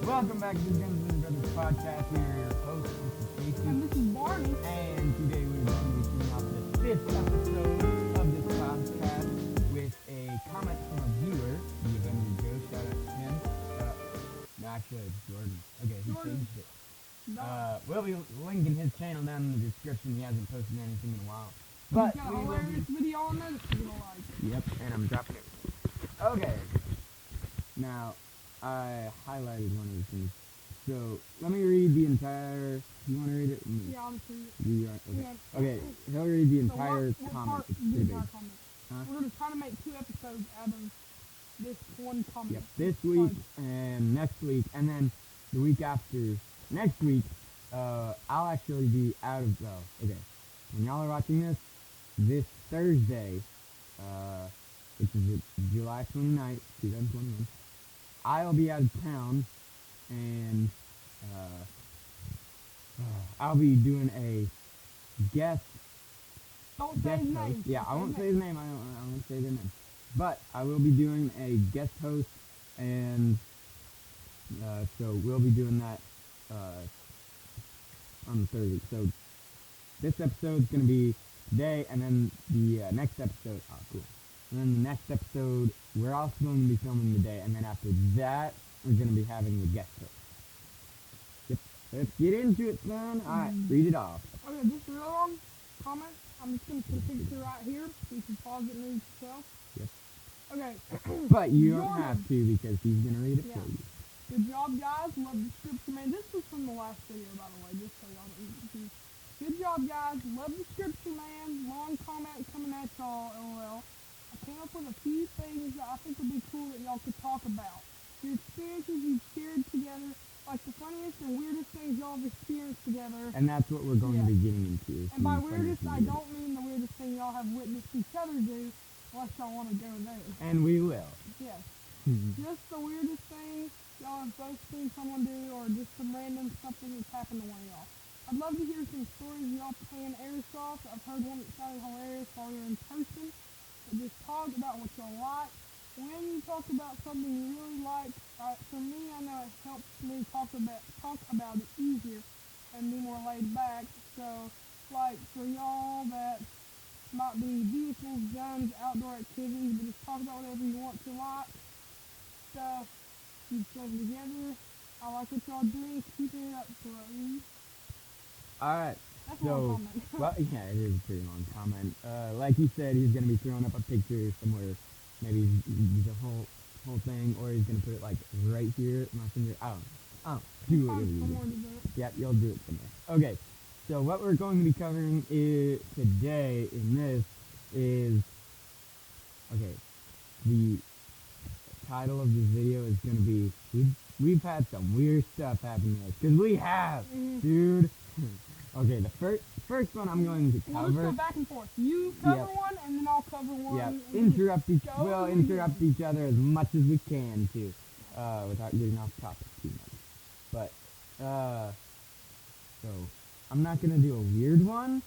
Welcome back to the Guns and Brothers podcast. We are your hosts, this is Casey. And this is Barney. And today we're going to be kicking off the 5th episode of this podcast with a comment from a viewer, the Avenger Joe. Shout out to him. No, actually, it's Jordan. Okay, he Jordan. changed it. We'll be linking his channel down in the description. He hasn't posted anything in a while. But He's got a we will hilarious be... video on there that you're gonna like. Yep, and I'm dropping it. Okay. Now, I highlighted one of the things. So, let me read the entire... You want to read it? Yeah, obviously. Okay. Yeah. Okay, he'll read the So entire what comment. part- It's the pretty entire big. comment. Huh? We're gonna try to make 2 episodes out of this one comment. Yep, this week and next week, and then the week after next week, I'll actually be out of... okay. When y'all are watching this Thursday, which is July 29th, 2021, I'll be out of town, and I'll be doing a guest Don't say his host. name. Yeah, I Don't won't say say his his name. I won't say their name. But I will be doing a guest host, and so we'll be doing that on the third week. So this episode's gonna be today, and then the next episode. Oh, cool. And then the next episode, we're also going to be filming the day, and then after that, we're gonna be having the guest host. Yep. Let's get into it, son. All right, read it off. Okay, this real long comment. I'm just gonna put a picture right here so you can pause it and read it yourself. Yep. Okay. But you don't Jordan. have to because he's gonna read it Yeah. for you. Good job, guys. Love the scripture, man. This was from the last video, by the way, just so y'all don't get confused. Good job, guys. Love the scripture, man. Long comment coming at y'all, LOL. I came up with a few things that I think would be cool that y'all could talk about. Your experiences you've shared together, like the funniest and weirdest things y'all have experienced together. And that's what we're going to be getting into. And by some weirdest, funny I things. don't mean the weirdest thing y'all have witnessed each other do, unless y'all want to go there. And we will. Yes. Just the weirdest thing y'all have both seen someone do, or just some random something that's happened to one of y'all. I'd love to hear some stories of y'all playing airsoft. I've heard one that sounded hilarious while you're in person. But just talk about what y'all like. When you talk about something you really like, for me, I know it helps me talk about it easier and be more laid back. So, like for y'all that might be vehicles, guns, outdoor activities, but just talk about whatever you want to like. Stuff you put together. I like what y'all doing. Keep it up, bros. Alright. That's So, one comment. well, yeah, it is a pretty long comment. Like he said, he's going to be throwing up a picture somewhere, maybe the whole thing, or he's going to put it like right here, my finger. I don't know. Do whatever you Somewhere do. to do it. Yep, you'll do it somewhere. Okay, so what we're going to be covering today in this is, okay, the title of this video is going to be, we've had some weird stuff happen to us, because we have, dude. Okay, the first one I'm going to We'll just go cover. back and forth. You cover Yep. one, and then I'll cover one. Yeah, and we'll interrupt each other as much as we can too, without getting off topic too much. But so I'm not gonna do a weird one,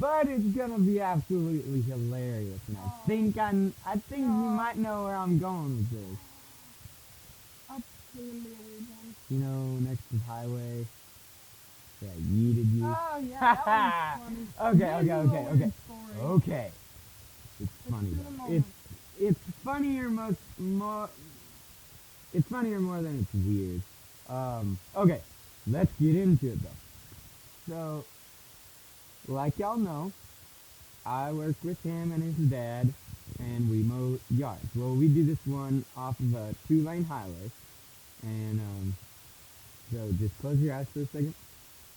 but it's gonna be absolutely hilarious, and I think you might know where I'm going with this. I'll be a weird one. You know, next to the highway, that yeeted you. Oh, yeah, that one's funny. Okay. This is a weird story. Okay. It's funny Let's do though. them all. It's funnier more. It's funnier more than it's weird. Okay, let's get into it though. So, like y'all know, I work with him and his dad, and we mow yards. Well, we do this one off of a 2-lane highway, and so just close your eyes for a second.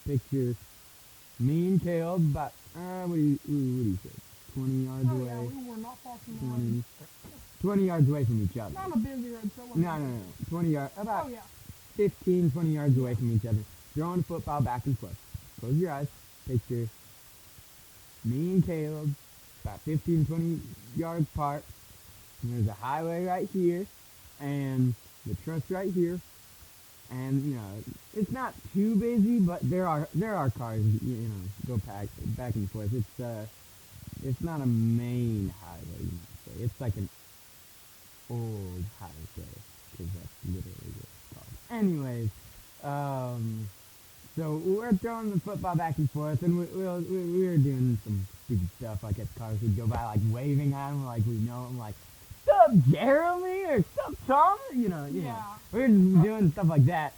Picture me and Caleb about what do you say? 20 yards Oh, away. yeah, we were not far from the 20, road. 20 yards away from each other. Not on a busy road, so it wasn't No. 20 yards, about Oh, yeah. 15, 20 yards away from each other. Throwing a football back and forth. Close your eyes. Picture me and Caleb about 15, 20 yards apart. And there's a highway right here. And the truck's right here. and it's not too busy, but there are cars, go back and forth. It's not a main highway, you might say. It's like an old highway, because that's literally what it's called. Anyways, so we're throwing the football back and forth, and we were doing some stupid stuff, like as cars would go by, like waving at him, like we know him, like, "Sup, Jeremy?" or "Sup, Tom?" Yeah. We were just doing stuff like that.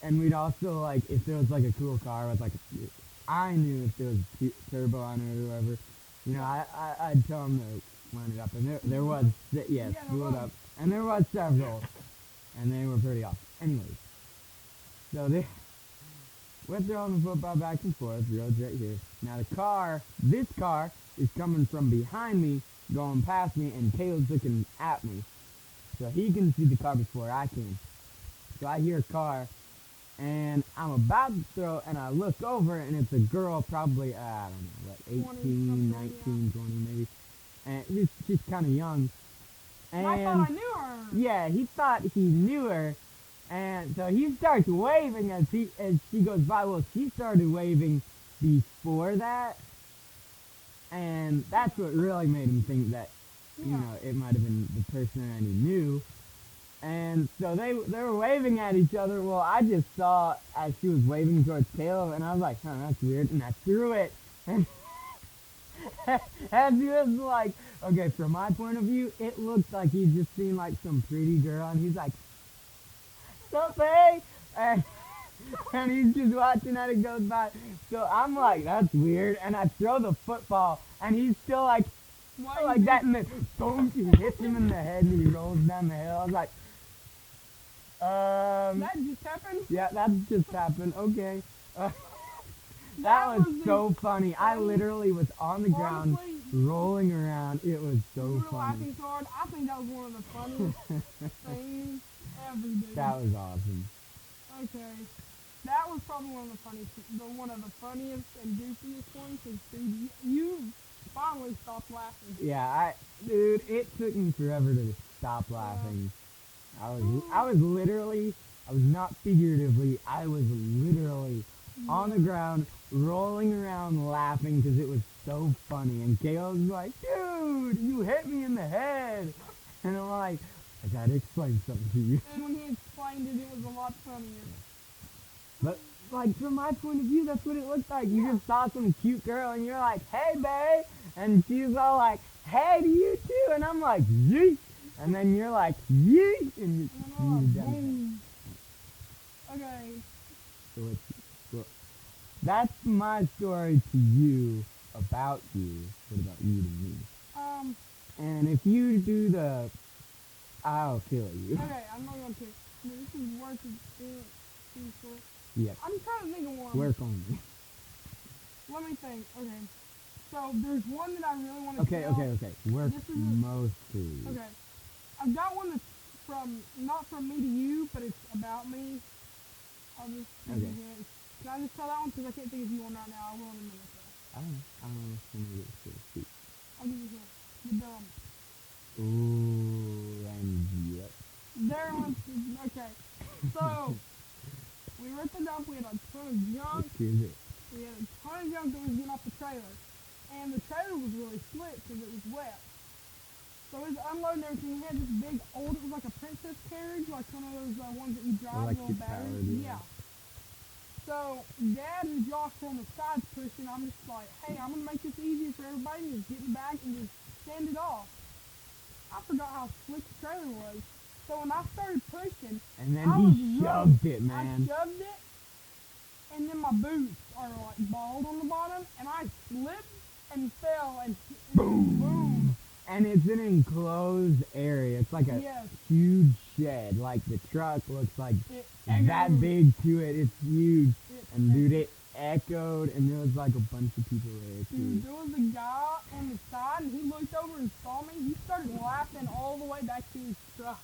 And we'd also, like, if there was like a cool car with like I knew if there was turbo on it or whatever, I'd tell him to line it up, and there was, Yeah, blew it there up, and there was several, and they were pretty awesome. Anyways, so we're throwing the football back and forth, road's right here. Now this car is coming from behind me, going past me, and Caleb's looking at me, so he can see the car before I can. So I hear a car, and I'm about to throw, and I look over, and it's a girl, probably, I don't know, what, 18, 19, 20 maybe, and she's kind of young, and I thought I knew her. yeah, he thought he knew her, and so he starts waving as she goes by. Well, she started waving before that, and that's what really made him think that, Yeah. it might have been the person that he knew. And so they were waving at each other. Well, I just saw as she was waving towards Caleb, and I was like, "Huh, that's weird," and I threw it. And he was like, okay, from my point of view, it looked like he'd just seen like some pretty girl, and he's like, "Sup, hey?" And he's just watching as it goes by. So I'm like, that's weird, and I throw the football, and he's still like that, and then boom, he hits him in the head, and he rolls down the hill. I was like, That just happened? yeah, that just happened. Okay. That was so funny. I literally was on the ground, Honestly, rolling around. It was you so were funny. laughing so hard. I think that was one of the funniest things ever, dude. That was awesome. Okay. That was probably one of the funniest and goofiest ones, because, dude, you finally stopped laughing. Yeah, dude, it took me forever to stop laughing. I was literally, I was not figuratively, I was literally on the ground, rolling around laughing because it was so funny. And Caleb's like, "Dude, you hit me in the head." And I'm like, "I gotta explain something to you." And when he explained it, it was a lot funnier. But, like, from my point of view, that's what it looked like. You just saw some cute girl, and you're like, "Hey, babe." And she's all like, "Hey to you too." And I'm like, "Yeet." And then you're like, "Yeet." And you're done. Boom. Okay. So that's my story to you about you. What about you to me? And if you do I'll kill you. Okay, I'm not going to. This is worth it. Yep. I'm trying to think of one. Work on me. Let me think. Okay. So there's one that I really want to Okay. tell. Work This is most please. Okay. I've got one that's not from me to you, but it's about me. I'll just give you a Okay. hint. Can I just tell that one? Because I can't think of you one right now. I will in a minute, though. I don't know if I'm gonna get to I'll give you a hint. You're dumb. Ooh, and yep. There was, okay. So, we were at the dump, we had a ton of junk. Excuse it. We had a ton of junk that was getting off the trailer. And the trailer was really slick because it was wet. So it was unloading everything. We had this big old, it was like a princess carriage, like one of those ones that you drive, little Electric batteries. powered, yeah. So, Dad and Josh were on the sides pushing. I'm just like, "Hey, I'm going to make this easier for everybody. Just get in the back and just stand it off." I forgot how slick the trailer was. So when I started pushing, And then I was he running. shoved it, man. I shoved it, and then my boots are like bald on the bottom, and I slipped and fell, and boom. And it's an enclosed area. It's like a Yes. huge shed. Like the truck looks like It that echoed. big to it. It's huge. It And dude, it echoed, and there was like a bunch of people there too. Dude, there was a guy on the side, and he looked over and saw me. He started laughing all the way back to his truck.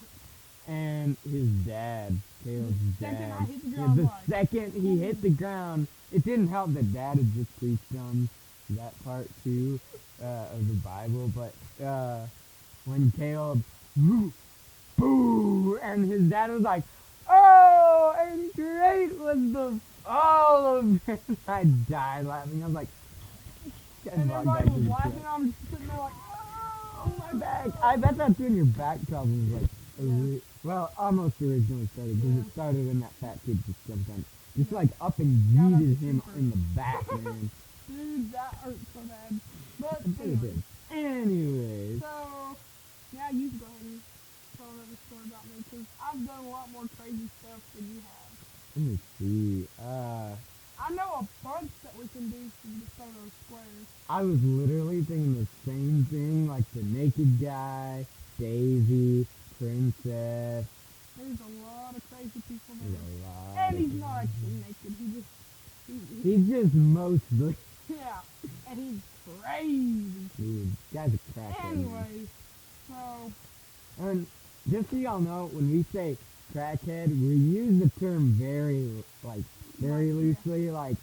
And his dad, Caleb's second dad. I hit the ground, the like, second he hit the ground, it didn't help that Dad had just preached on that part too of the Bible. But when Caleb, boo, and his dad was like, "Oh, great was the all of it. I died laughing. I was like, And walked back everybody to was the laughing. truck. I'm just sitting there like, oh, My back. I bet that's when your back problem was like, Yeah. well, almost originally started because Yeah. it started when that fat kid just jumped on, just like up and Got up yeeted him super. in the back, man. dude, that hurt so bad. But It really anyway, did. Anyways, so now you go ahead and tell another story about me because I've done a lot more crazy stuff than you have. let me see. I know a bunch that we can do from the photo squares. I was literally thinking the same thing, like the naked guy, Daisy, Princess. There's a lot of crazy people There's there. a lot. And of he's them. not actually naked. He's just mostly. Yeah, and he's crazy. Dude, guy's a crackhead. Anyways, so And just so y'all know, when we say crackhead, we use the term very loosely. Like,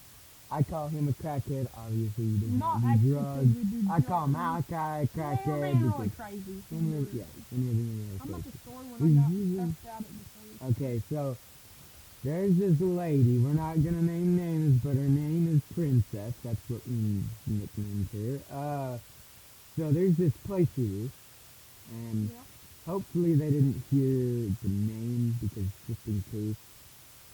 I call him a crackhead. Obviously, he doesn't not do actually drugs. because we do I call drugs. Malachi a Well, crackhead we're being really because crazy. when you're, yeah, when you're being really I'm at crazy. the store We when I got usually- cussed out at the face. Okay, so there's this lady. We're not gonna name names, but her name is Princess. That's what we nicknamed her. So there's this place we use, and Yeah. hopefully they didn't hear the name because just in case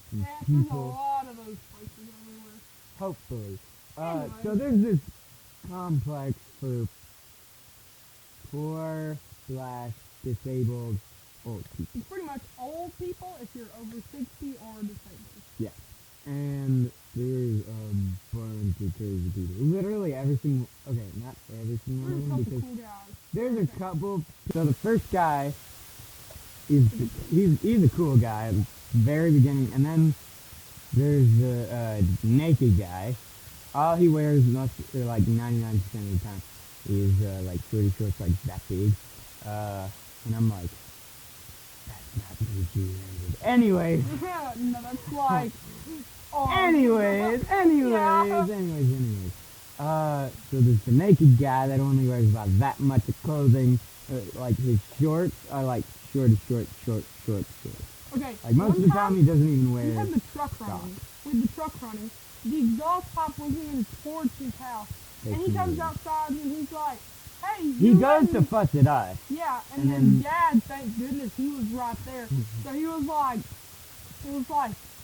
some Yeah, there's a people. lot of those places everywhere. Hopefully. Anyway. So there's this complex for poor / disabled old people. It's pretty much old people if you're over 60 or disabled. And there's a bunch of crazy people. Literally every single, okay, not every single There's a one, couple because cool guys. there's a couple. So the first guy he's a cool guy at the very beginning, and then there's the naked guy. All he wears like 99% of the time is like shorty shorts like that big. And I'm like, that's not PG rated. Anyway. No, that's like. Oh, Anyways. So there's the naked guy that only wears about that much of clothing. Like his shorts are like short. Okay. Like most of the time he doesn't even we wear. had the truck running. With the truck running, the exhaust pipe wasn't even towards his house. And he comes outside and he's like, hey, He you goes let to me-" fuss at us. Yeah, and and then then- Dad, thank goodness, he was right there. So he was like,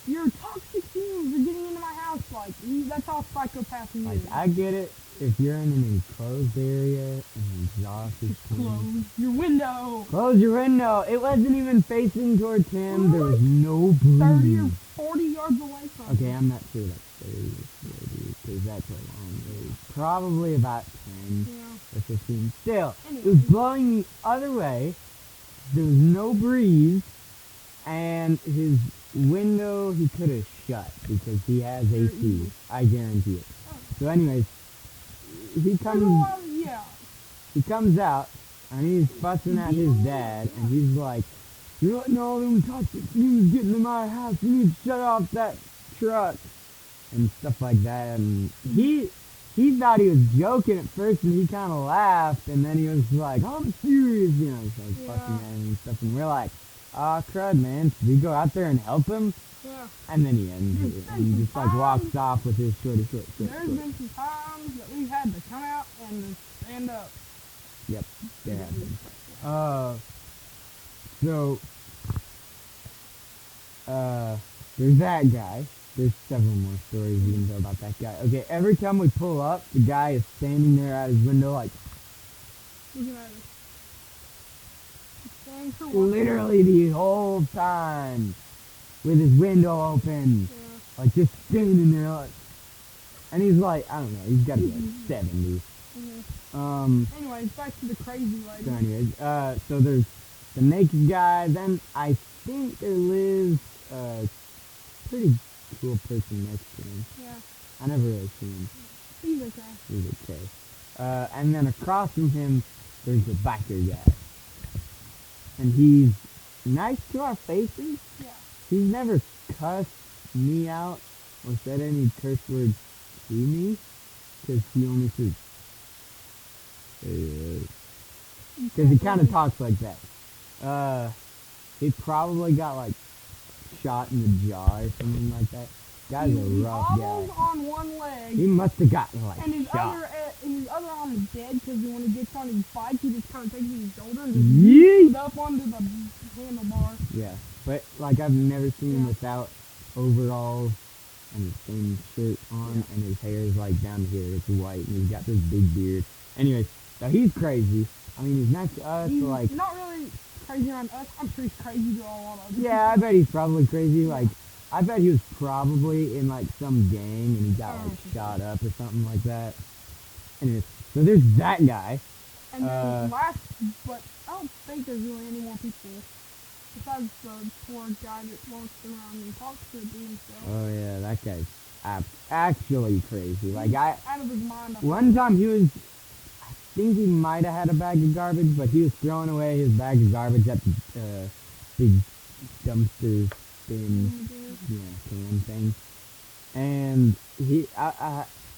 your toxic fumes are getting into my house. Like, that's how psychopath he Like is. I get it if you're in an enclosed area and the exhaust is closed. Close your window. Close your window. It wasn't even facing towards him. There was no 30 or breeze. 40 yards away from Okay, him. I'm not sure that's 30 or 40 because that's a long way. Probably about 10 Yeah. or 15. Still, it was Anyway. blowing the other way. There was no breeze, and his window he could have shut because he has Very AC. easy. I guarantee it. Oh. So, anyways, he There's a comes. lot of- yeah. He comes out and he's fussing at his dad and he's like, you're letting all them toxic fumes get into my house. You need to shut off that truck and stuff like that. And he thought he was joking at first and he kind of laughed and then he was like, I'm serious, you know, he's like Yeah. fussing at him and stuff. And we're like, aw, crud, man. Should we go out there and help him? Yeah. And then he ends There's it been and he some just like walks times- off with his short. There's been some times that we've had to come out and just stand up. Yep, that happened. So, there's that guy. There's several more stories you can tell about that guy. Okay, every time we pull up, the guy is standing there at his window, like, Looking at us. Stand for what? literally the whole time, with his window open, Yeah. like, just standing there, like, and he's like, I don't know, he's gotta be like 70. Anyways, back to the crazy lady. So anyways, so there's the naked guy, then I think there lives a pretty cool person next to him. Yeah. I never really seen him. He's okay. He's okay. And then across from him, there's the biker guy. And he's nice to our faces. Yeah. He's never cussed me out or said any curse words to me. Because he only says, because he kind of talks like that. He probably got like shot in the jaw or something like that. Guy's a He rough hobbles guy. on one leg. He must have gotten like And his shot. other arm is dead because when he gets on his bike, he just kind of takes his shoulder and just Yeet. lifts it up onto the handlebar. Yeah, but like I've never seen him Yeah. without overalls and the same shirt on, and his hair is like down here. It's white, and he's got this big beard. Anyways, so he's crazy. I mean, he's next to us, He's so like, not really crazy around us. I'm sure he's crazy to a lot of other yeah, I bet he's probably crazy. Like, I bet he was probably in like some gang, and he got like Oh. shot up or something like that. Anyways, so there's that guy. And then last, but I don't think there's really any more people besides the poor guy that walks around and talks to himself. Oh yeah, that guy's actually crazy. Like Out of his mind. one time he was, I think he might have had a bag of garbage, but he was throwing away his bag of garbage at the big dumpster bin, can thing. And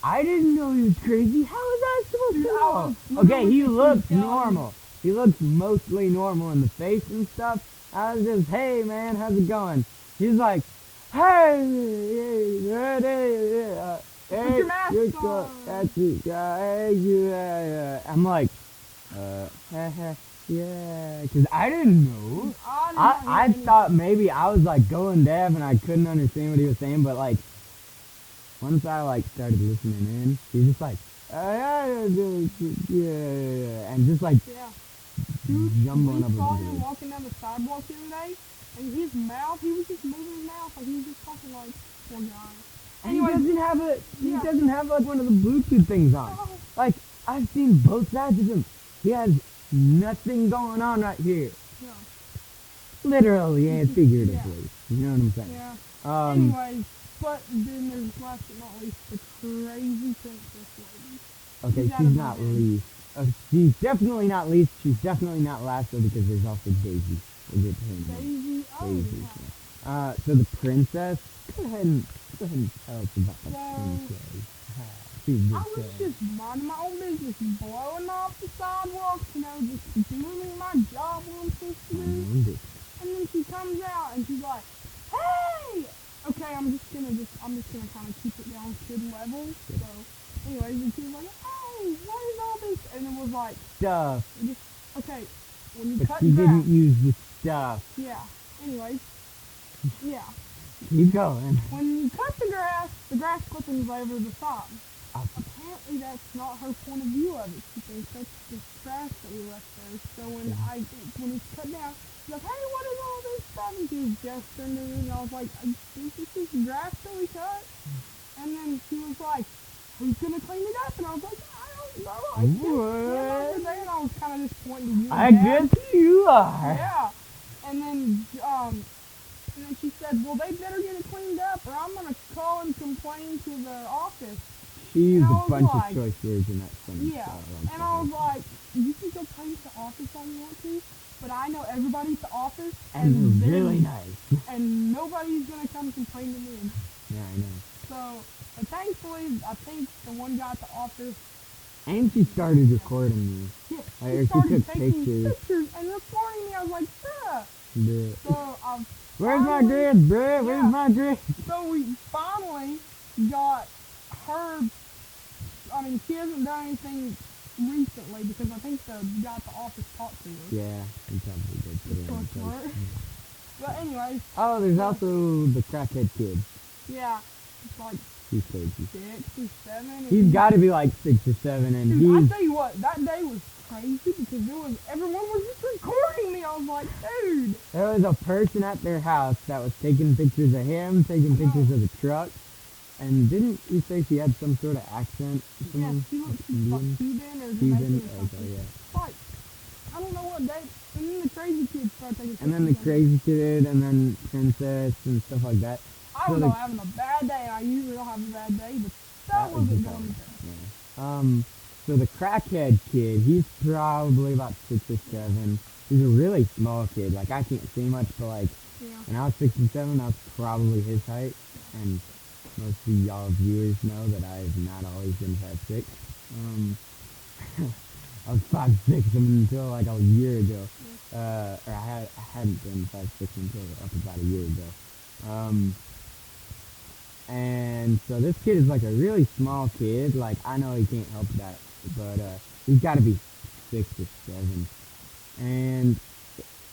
I didn't know he was crazy. How was I supposed to Dude, I know? was Okay, he literally looked telling normal. He looked mostly normal in the face and stuff. I was just, hey man, how's it going? He's like, hey, Put your mask on. that's it, hey, yeah. I'm like, yeah, because I didn't know. I thought maybe I was like going deaf and I couldn't understand what he was saying, but like once I like started listening in, he's just like, yeah, and just like jumbling up We saw with him it. walking down the sidewalk the other day, and his mouth, he was just moving his mouth like he was just talking like, poor guy. And he Anyway, doesn't have like one of the Bluetooth things on. Oh, Like I've seen both sides of him. He has nothing going on right here, yeah, literally and figuratively. You know what I'm saying? yeah. Anyways, but then there's last but not least the crazy princess lady. Okay, She's out she's of not my head. least. She's definitely not least. She's definitely not last though, because there's also Daisy. We'll get to her in a minute. Daisy, oh Daisy. yeah. Yeah. So the princess. Go ahead and tell us about the So, princess. She's I just, was just minding my own business, blowing off the sidewalks, just doing my job what I'm supposed to do. And then she comes out and she's like, "Hey!" Okay, I'm just gonna kind of keep it down to good level. Yeah. So, anyways, and she was like, "Hey, what is all this?" And it was like, stuff. okay, when you But cut she grass, didn't use the stuff. yeah. Anyways, yeah. Keep going. When you cut the grass clippings over the top. Oh. Apparently that's not her point of view of it. She thinks that's just trash that we left there. So when it's cut down, she's like, "Hey, what is all this stuff?" And she was gesturing to me, and I was like, "I think this is grass that we cut." And then she was like, "Who's gonna clean it up?" And I was like, "I don't know. I guess Kim today." And I was kind of just pointing to you. I Dad. guess you are. Yeah. And then she said, "Well, they better get it cleaned up, or I'm gonna call and complain to the office." She used And I a was bunch like, of choice words in that sentence. Yeah, so and I was like, "You can go play at the office all you want to, but I know everybody at the office, and they're they're really nice. and nobody's gonna come complain to me." Yeah, I know. So, but thankfully, I think the one guy at the office, And she started recording me. yeah, Like, he she started took taking pictures. pictures and recording me. I was like, "Bruh." The, So where's my finally- dress, bruh? Where's Yeah. my dress? So we finally got her. I mean, she hasn't done anything recently because I think the guy at the office talked to her. Yeah, he probably did put it So in it's place. smart. But anyways, Oh, there's also the crackhead kid. yeah, it's like He's crazy. 6 or 7. He's got to be like 6 or 7, and Dude, I he's tell you what, that day was crazy because everyone was just recording me. I was like, dude. there was a person at their house that was taking pictures of him, taking pictures of the truck. And didn't you say she had some sort of accent? Yeah, Someone? she looked Indian? like Cuban or Cuban? Jamaican or something. Okay, yeah. It's like, I don't know what day. And then the crazy kid started taking pictures. And then the of me. crazy kid, and then princess, and stuff like that. I so don't the- know, having a bad day. I usually don't have a bad day, but that That was wasn't the going time. So the crackhead kid, he's probably about 6 or 7. He's a really small kid. Like, I can't see much, but like, Yeah. when I was 6 and 7, I was probably his height. And most of y'all viewers know that I have not always been 5'6". I was 5'6" until like a year ago. Or I hadn't been 5'6" until up about a year ago. And so this kid is like a really small kid. Like, I know he can't help that, but he's got to be 6 or 7. And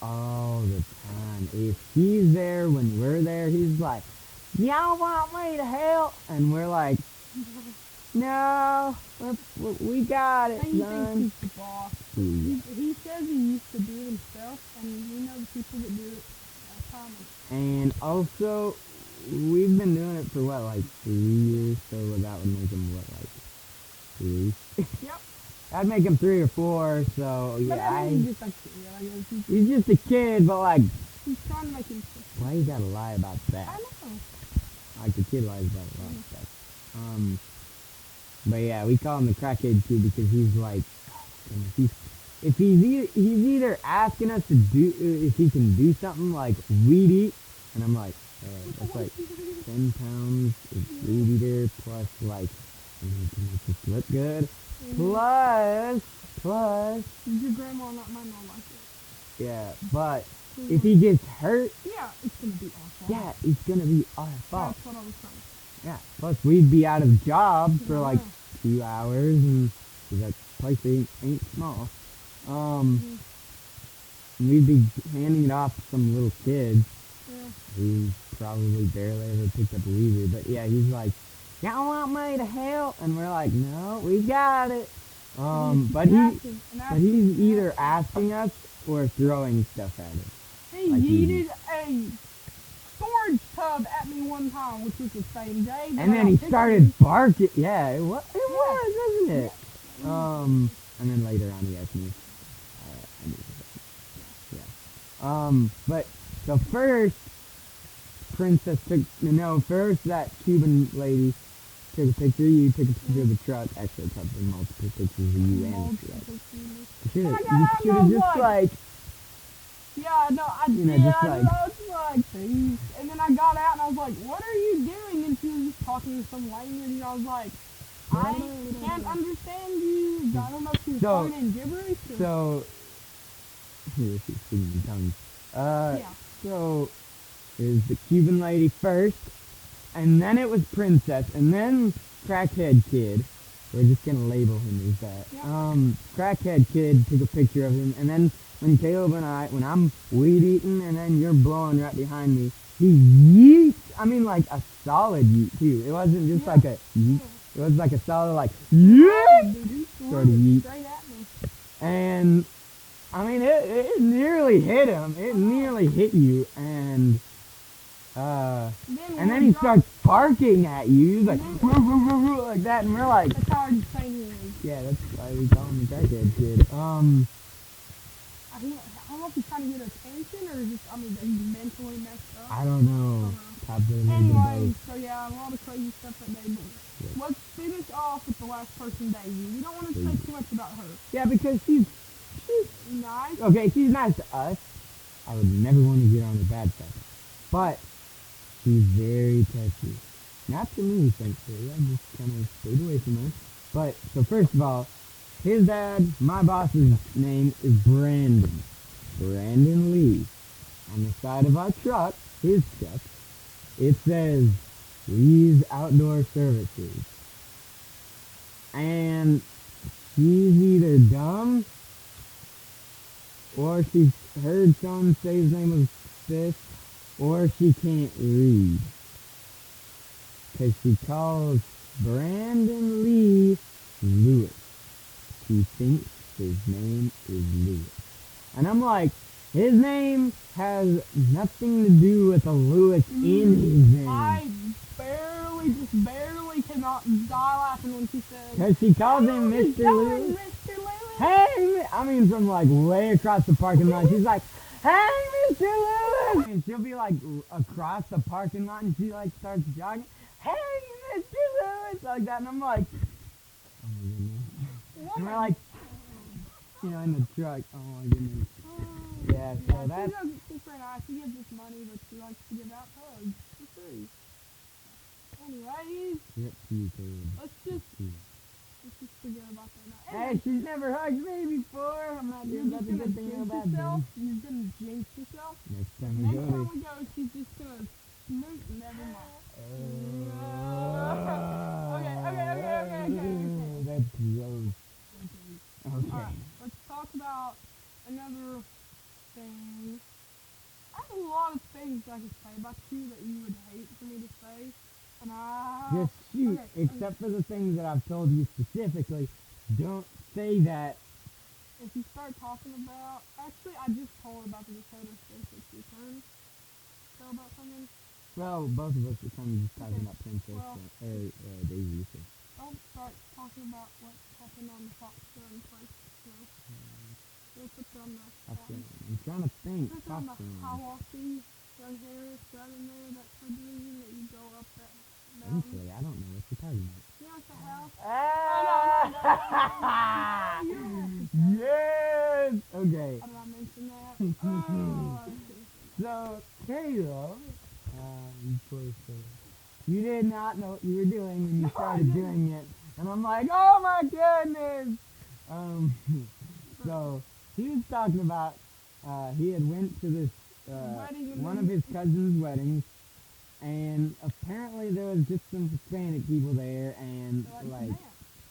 all the time, if he's there when we're there, he's like, "Y'all want me to help?" And we're like, "No, we got it, And he thinks son." he's the boss. He says he used to do it himself, and we know the people that do it all the time. And also, we've been doing it for what, like 3 years? So that would make him what, like 3? Yep. That'd make him 3 or 4. So But yeah, I mean, he's just like, yeah, I guess he's just a kid. But like, he's trying to make him sick. why you gotta lie about I that? know. Like the kid lies about a lot of stuff. But yeah, we call him the crackhead kid because he's like, if he's either asking us to do if he can do something like weed eat, and I'm like, that's like 10 pounds of weed eater plus like to make this look good, plus Your grandma not might not like it. yeah, but if he gets hurt, Yeah, it's gonna be awful. yeah, it's gonna be our fault. That's what I was trying to say. Yeah, plus we'd be out of job for like Yeah. 2 hours, and 'cause that place ain't small. And we'd be handing it off to some little kids Yeah. who probably barely ever picked up a weed. But yeah, he's like, "Y'all want me to help?" And we're like, "No, we got it." But he's either asking us or throwing stuff at us. He like yeeted a storage tub at me one time, which was the same day. that And I then he got started pictures. barking. Yeah, it was, wasn't it? And then later on he asked me. I knew that. Yeah. But so first, first that Cuban lady took a picture of you, took a picture of the truck. Actually, probably multiple pictures of you and the truck. You should have just like, Yeah, no, I You know, did. just I like- was like, "Please." And then I got out and I was like, "What are you doing?" And she was just talking to some language, and I was like, "I can't understand you." I don't know if she was So- talking in gibberish. Or, so. Here, she's speaking in tongues. yeah. So it was the Cuban lady first, and then it was Princess, and then Crackhead Kid. We're just gonna label him as that. Yeah. Crackhead Kid took a picture of him, and then when I'm weed eating, and then you're blowing right behind me, he yeets. I mean, like a solid yeet too. It wasn't just Yeah. like a yeet. It was like a solid like yeet. Dude, he threw Sort of it yeet. straight at me. And I mean, it nearly hit him. It nearly hit you, and then he starts barking at you. He's like, "Woo, woo, woo, woo," like that, and we're like, That's how hard to say he is. yeah, that's why we call him the crackhead kid. I don't know if he's trying to get attention or just, he's mentally messed up. I don't know. Probably a little bit of Anyway, both. so yeah, a lot of crazy stuff that day. But Yeah. let's finish off with the last person, Daisy. We don't want to say Please. too much about her. Yeah, because she's Nice. okay. She's nice to us. I would never want to get on her bad side, but she's very touchy. Not to me, thankfully. I just kind of stayed away from her. But so first of all, his dad, my boss's name is Brandon. Brandon Lee. On the side of our truck, his truck, it says Lee's Outdoor Services. And she's either dumb or she's heard someone say his name was Fish, or she can't read. Because she calls Brandon Lee Lewis. She thinks his name is Lewis. And I'm like, his name has nothing to do with a Lewis in his name. I barely cannot die laughing when she said, Because she calls him "How's it Mr. going, Lewis. Mr. Lewis?" Hey, I mean from like way across the parking lot. She's like, "Hey, Mr. Lewis!" And she'll be like across the parking lot, and she like starts jogging. "Hey, Mr. Lewis!" Like that, and I'm like, "Oh my goodness!" And we're like, in the truck. Oh my goodness. Yeah, so that's She's very nice. She gives us money, but she likes to give out hugs for free. Anyways, yep, you could. let's just forget about that now. Hey, she's never hugged me before. I'm not You're doing just nothing gonna good thing or jinx bad yourself. thing. You're gonna jinx yourself. Next time we Next go, time we go, she's just gonna things I could say about you that you would hate for me to say, and I... Just shoot, Okay, except for the things that I've told you specifically. Don't say that. if you start talking about... Actually, I just told about the Dakota SpaceX return. Tell about something? Well, both of us are kind of just talking Okay, about Princess well- Daisy. So. Don't start talking about what happened on the Fox Run place. No. We'll put you on the... I'm trying to think. Put you on the Fox Run. Hiawassee, Young Harris, right in there, that subdivision that you go up that mountain. Honestly, I don't know what you're talking about. You know, it's a house. Ah! You don't have to say. Yes! Okay. How did I mention that? Oh, I see. So, Caleb, you poor soul. You did not know what you were doing when you No, I started didn't. doing it. And I'm like, oh my goodness! So, he was talking about, he had went to this, Wedding and one then- of his cousin's weddings, and apparently there was just some Hispanic people there, and, They like to dance.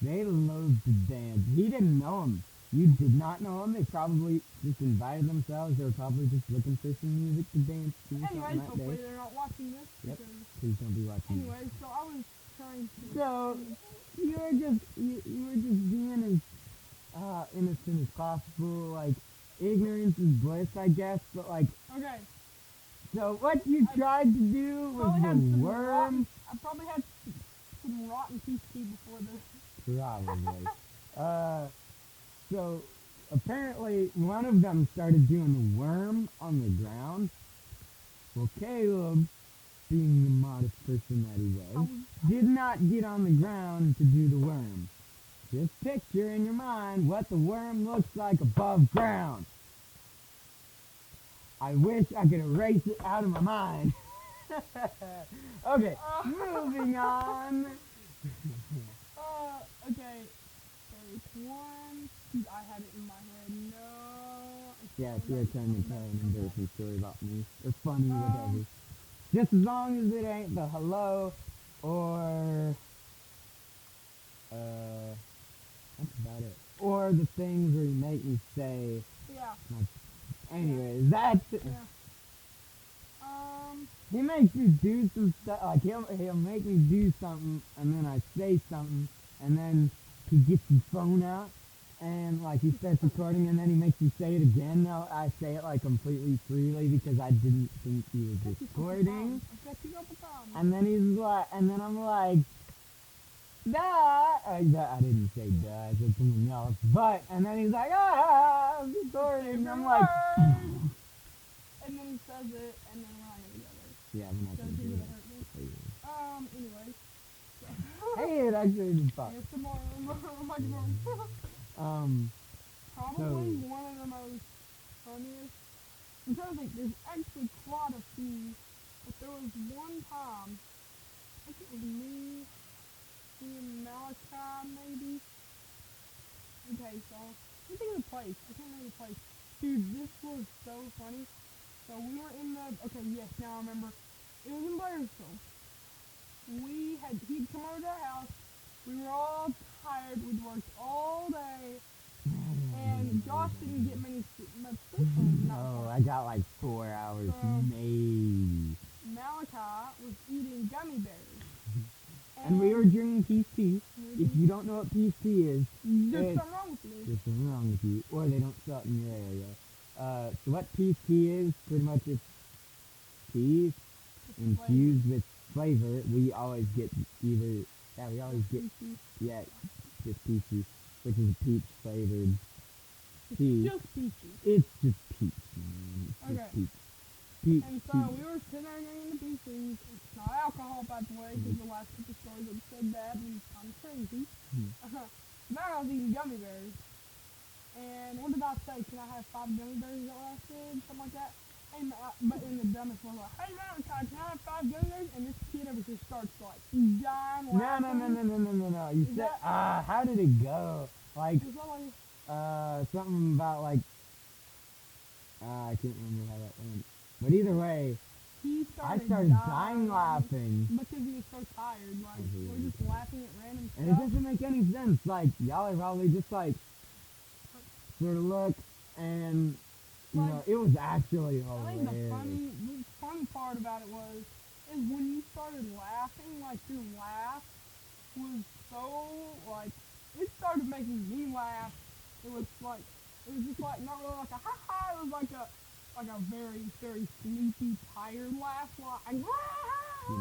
they loved to dance. He didn't know them. You did not know them. They probably just invited themselves. They were probably just looking for some music to dance to or Anyways, something that hopefully day. they're not watching this. Yep. Because, Please don't be watching this. anyway, so I was trying to... So, you were just being as innocent as possible. Like, ignorance is bliss, I guess. But, like, Okay. so what you tried to do was Probably had the some worm. rotten... I probably had some rotten PC before this. Probably. So apparently one of them started doing the worm on the ground. Well, Caleb, being the modest person that he was, did not get on the ground to do the worm. Just picture in your mind what the worm looks like above ground. I wish I could erase it out of my mind. Okay, moving on. Okay. There's one. I had it in my head. No. Yeah, it's your turn to tell an embarrassing story about me. Or funny, whatever. Just as long as it ain't the hello or that's about it. Or the things where you make me say Yeah. anyways, that's Yeah. he makes me do some stuff like he'll make me do something and then I say something and then he gets his phone out and like he starts recording and then he makes me say it again. Now I say it like completely freely because I didn't think he was recording. I've got you up a problem. And then he's like, and then I'm like, duh. I didn't say duh. I said something else. But and then he's like, I'm recording. And I'm like, and then he says it, and then we're not gonna go there. yeah, I'm not Because gonna he's do gonna that. hurt me. Anyway. Hey, it actually didn't fuck. Here's some more microphone. Probably one of the most funniest. I'm trying to think. There's actually quite a few, but there was one time. I think it was me and Malachi, maybe. Okay, so let me think of the place. I can't remember the place. Dude, this was so funny. So we were in the. Okay, yes, now I remember. It was in Blairsville. He'd come over to our house. We were all tired. We'd worked all day. And Josh didn't get much sleep on that Oh, night. I got like 4 hours, maybe. Malachi was eating gummy bears. And we were drinking peace tea. If you don't know what peace tea is, There's something wrong with you. there's something wrong with you, or they don't sell it in your area. So what peace tea is, pretty much it's tea infused with flavor. We always get just peachy, which is a peach flavored tea. Just peachy. It's just peach, man. It's Okay. just peach. Peach, And so peach. we were sitting there drinking the peaches. It's not alcohol, by the way, because the last couple stories have said that, and I'm crazy. Now I was eating gummy bears. And what did I say? Can I have 5 gummy bears? Is that what I said? Something like that? Hey, but in the dumbest way, like, hey, Malachi, can I have 5 gummy bears? And this kid over here starts, like, dying laughing. No. You Is said, that- how did it go? Like, It was all like, something about like, I can't remember how that went. But either way, he I started started dying laughing. because he was so tired. Like, we're just laughing at random And it stuff. doesn't make any sense. Like, y'all are probably just like, sort of look, and, you know, it was actually I think the hilarious. funny about it is when you started laughing, like your laugh was so like it started making me laugh. It was just like not really like a ha ha. It was like a very very sleepy, tired laugh, like ha ha.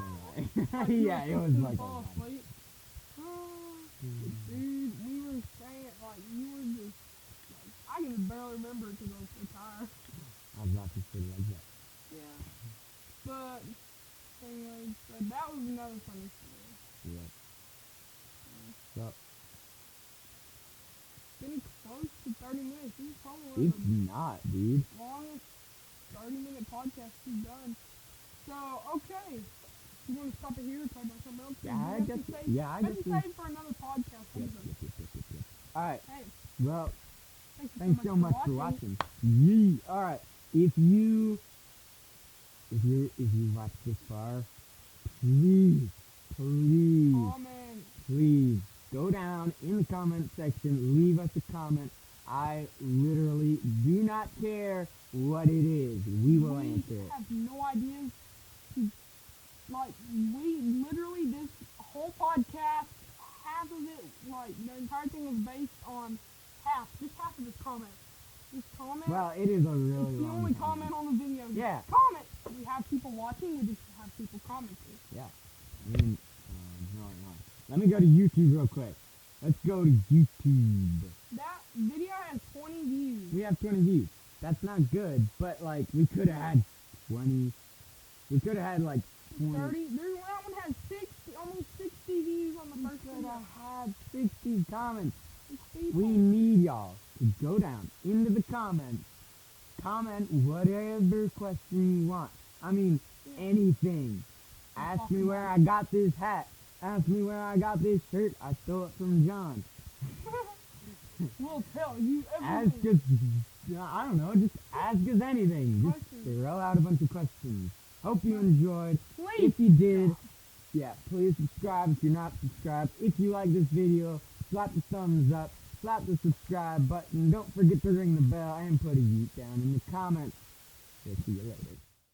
Like you Yeah, were it was fixing to like fall a asleep. Dude, we were saying like you were just like I can barely remember it because I was so tired. I was about to say like that. Yeah. But anyways, that was another funny story. Yeah. So Getting close to 30 minutes. This is probably one it's of the not, dude. longest 30-minute podcasts we've done. So, okay. You want to stop it here or talk about something else? Yeah, I guess. I we- just save for another podcast. Yes. All right. Hey, Well, thank you thanks so much for watching. Yee. All right. If you watched this far, please Comment. please go down in the comment section, leave us a comment. I literally do not care what it is. We will answer it. have no ideas. Like, we literally, this whole podcast, half of it, like, the entire thing was based on just half of this comment. This comment, Well, it is a it's really the long only comment. comment on the video. Just Yeah. comment. We have people watching, we just have people commenting. Yeah. I mean, no. Let me go to YouTube real quick. Let's go to YouTube. That video has 20 views. We have 20 views. That's not good, but like we could have had 20. We could have had like 20. 30. That one has 60, almost 60 views on the We first could video. have had 60 comments. It's people. We need y'all to go down into the comments, comment whatever question you want. I mean, anything. Ask me where I got this hat. Ask me where I got this shirt. I stole it from John. We'll tell you Ask everything. us, I don't know, just ask us anything. Just Questions. throw out a bunch of questions. Hope you enjoyed. Please. If you did, yeah, please subscribe if you're not subscribed. If you like this video, slap the thumbs up, slap the subscribe button. Don't forget to ring the bell and put a yeet down in the comments. We'll see you later.